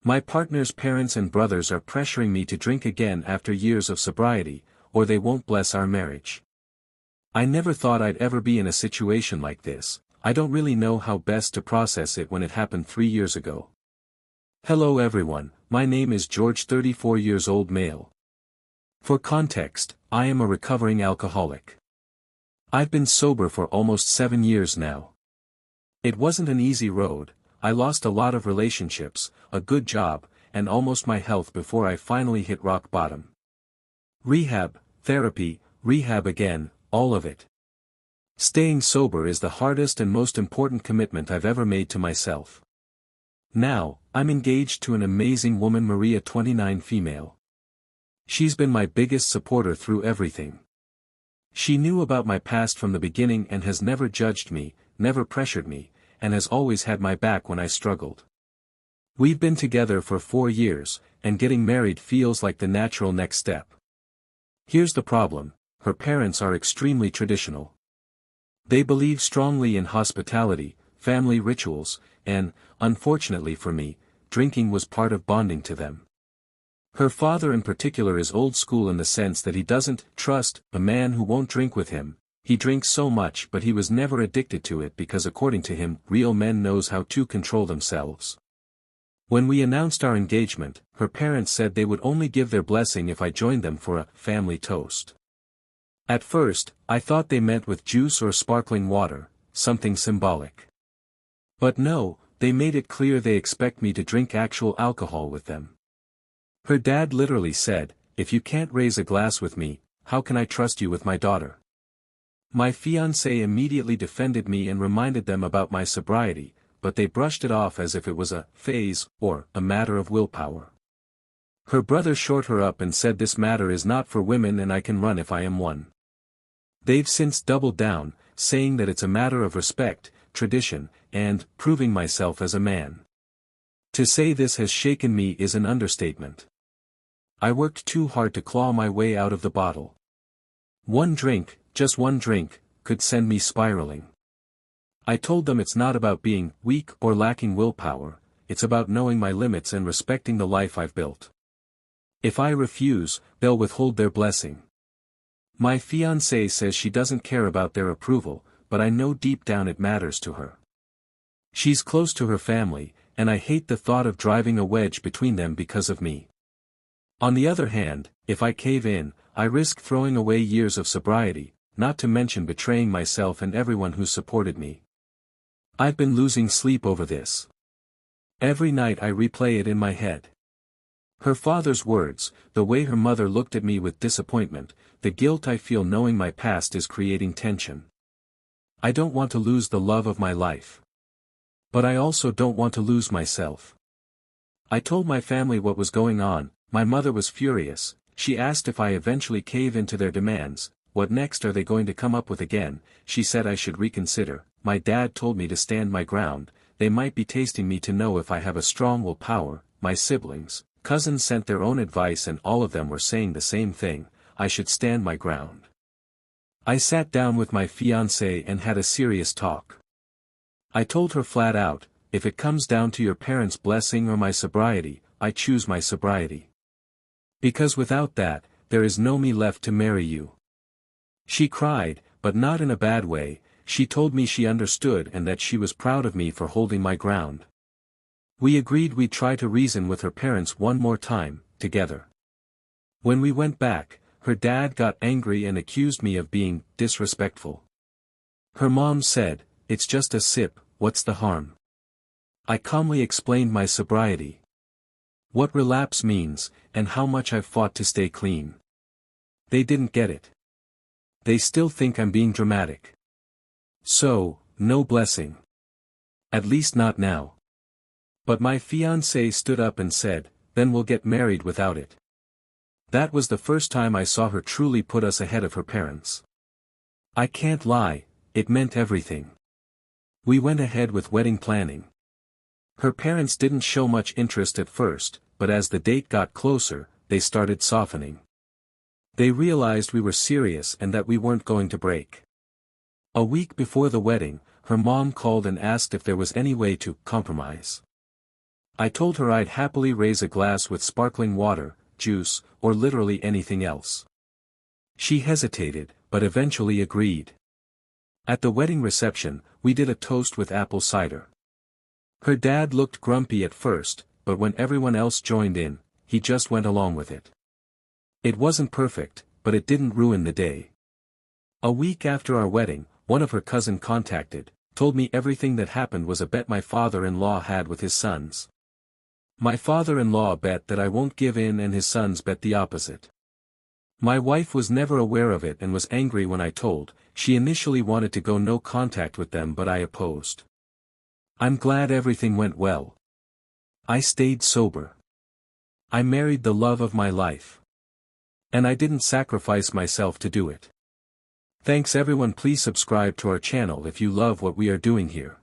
My partner's parents and brothers are pressuring me to drink again after years of sobriety, or they won't bless our marriage. I never thought I'd ever be in a situation like this. I don't really know how best to process it when it happened 3 years ago. Hello everyone, my name is George, 34 years old, male. For context, I am a recovering alcoholic. I've been sober for almost 7 years now. It wasn't an easy road. I lost a lot of relationships, a good job, and almost my health before I finally hit rock bottom. Rehab, therapy, rehab again, all of it. Staying sober is the hardest and most important commitment I've ever made to myself. Now, I'm engaged to an amazing woman, Maria, 29, female. She's been my biggest supporter through everything. She knew about my past from the beginning and has never judged me, never pressured me, and has always had my back when I struggled. We've been together for 4 years, and getting married feels like the natural next step. Here's the problem: her parents are extremely traditional. They believe strongly in hospitality, family rituals, and, unfortunately for me, drinking was part of bonding to them. Her father in particular is old school in the sense that he doesn't trust a man who won't drink with him. He drinks so much, but he was never addicted to it because, according to him, real men knows how to control themselves. When we announced our engagement, her parents said they would only give their blessing if I joined them for a family toast. At first, I thought they meant with juice or sparkling water, something symbolic. But no, they made it clear they expect me to drink actual alcohol with them. Her dad literally said, "If you can't raise a glass with me, how can I trust you with my daughter?" My fiancé immediately defended me and reminded them about my sobriety, but they brushed it off as if it was a phase or a matter of willpower. Her brother short her up and said this matter is not for women and I can run if I am one. They've since doubled down, saying that it's a matter of respect, tradition, and proving myself as a man. To say this has shaken me is an understatement. I worked too hard to claw my way out of the bottle. One drink, just one drink, could send me spiraling. I told them it's not about being weak or lacking willpower, it's about knowing my limits and respecting the life I've built. If I refuse, they'll withhold their blessing. My fiancée says she doesn't care about their approval, but I know deep down it matters to her. She's close to her family, and I hate the thought of driving a wedge between them because of me. On the other hand, if I cave in, I risk throwing away years of sobriety, not to mention betraying myself and everyone who supported me. I've been losing sleep over this. Every night I replay it in my head. Her father's words, the way her mother looked at me with disappointment, the guilt I feel knowing my past is creating tension. I don't want to lose the love of my life. But I also don't want to lose myself. I told my family what was going on. My mother was furious. She asked if I eventually cave into their demands. What next are they going to come up with again? She said I should reconsider. My dad told me to stand my ground. They might be tasting me to know if I have a strong willpower. My siblings, cousins sent their own advice and all of them were saying the same thing: I should stand my ground. I sat down with my fiancée and had a serious talk. I told her flat out, if it comes down to your parents' blessing or my sobriety, I choose my sobriety. Because without that, there is no me left to marry you. She cried, but not in a bad way. She told me she understood and that she was proud of me for holding my ground. We agreed we'd try to reason with her parents one more time, together. When we went back, her dad got angry and accused me of being disrespectful. Her mom said, "It's just a sip, what's the harm?" I calmly explained my sobriety, what relapse means, and how much I've fought to stay clean. They didn't get it. They still think I'm being dramatic. So, no blessing. At least not now. But my fiancée stood up and said, "Then we'll get married without it." That was the first time I saw her truly put us ahead of her parents. I can't lie, it meant everything. We went ahead with wedding planning. Her parents didn't show much interest at first, but as the date got closer, they started softening. They realized we were serious and that we weren't going to break. A week before the wedding, her mom called and asked if there was any way to compromise. I told her I'd happily raise a glass with sparkling water, juice, or literally anything else. She hesitated, but eventually agreed. At the wedding reception, we did a toast with apple cider. Her dad looked grumpy at first, but when everyone else joined in, he just went along with it. It wasn't perfect, but it didn't ruin the day. A week after our wedding, one of her cousins told me everything that happened was a bet my father-in-law had with his sons. My father-in-law bet that I won't give in and his sons bet the opposite. My wife was never aware of it and was angry when I told. She initially wanted to go no contact with them, but I opposed. I'm glad everything went well. I stayed sober. I married the love of my life. And I didn't sacrifice myself to do it. Thanks everyone. Please subscribe to our channel if you love what we are doing here.